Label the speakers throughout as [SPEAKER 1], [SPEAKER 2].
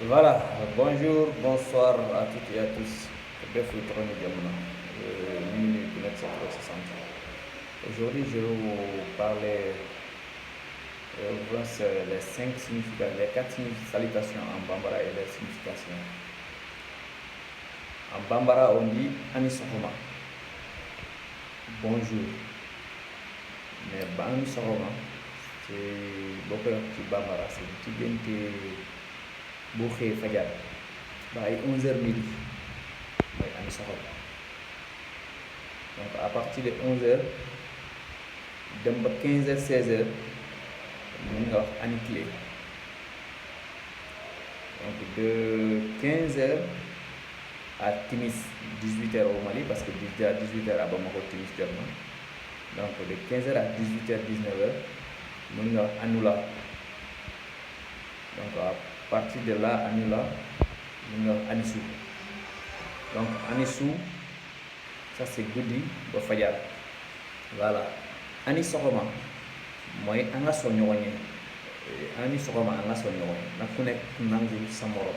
[SPEAKER 1] Voilà, bonjour, bonsoir à toutes et à tous. Aujourd'hui, je vais vous parler les 5 significations, les 4 salutations en Bambara et leurs significations. En Bambara, on dit Anisokoma, bonjour. Mais Anisokoma, c'est beaucoup de Bambara, c'est du Tigente Bouché Fajar. À 11h midi, Anisokoma. Donc à partir de 11h, de 15h, 16h, nous avons Aniclé. Donc de 15h à Timis, 18h au Mali, parce que déjà à 18h à Bamako, Timis Germain. Donc de 15h à 18h, 19h, nous avons Anula. Donc à partir de là, Anula, nous avons Anissou. Donc Anissou, ça c'est Goudi, Bofayar. Voilà. Anisokoma, moi, anga sonyoye. Anisokoma, anga sonyoye. Na kunek nangu samoro.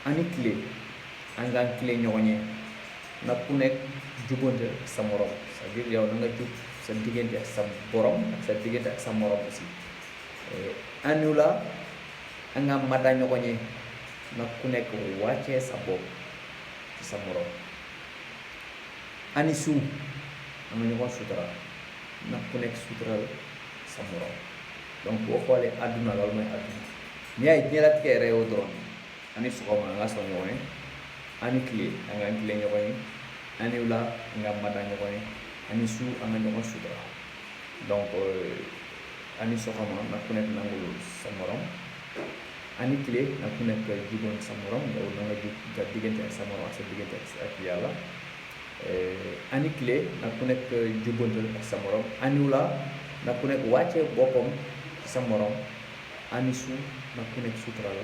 [SPEAKER 1] Anikle, anga kle nyoye. Na kunek jubonde samoro. C'est-à-dire yow nga jub sa digënté ak sa borom ak sa digënté ak sa morom aussi. Anula, anga mata nyoye. Na kunek wacce sa bop ci sa morom. Anisou, am ñu ko sutura nak ku nekk sutural sa morom donc boo xoolee àdduna loolu mooy àdduna ni ay ñela tike rewo doron ani sokoma nga so ñoy ani clé nga clé ñoy ani wala nga mata ñoy ani su am ñu ko sutura donc ani sokoma nak ku nekk nangul sa morom ani clé nak ku nekk jibon sa morom yow na nga jib ga digënté ak sa morom ak sa digënté ak yàlla ani clé nak ku nekk jubbantal ak sa morom aniwla nak ku nekk wàcce boppam ci sa morom anisu nak ku nekk sutural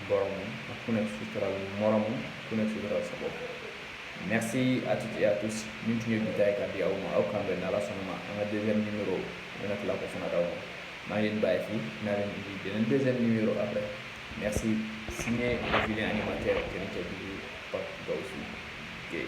[SPEAKER 1] boromam nak ku nekk sutural moromam ku nekk sutural sa bopp. Merci à toutes et à tous min tuñu bitay ka di awma aw kambe na la sonoma nga deuxième numéro nak la ko fana daw ma leen bàyyi fi na leen indi beneen deuxième numéro après. Merci signé le vilain animateur que nous avons Pape Gaussou Gay.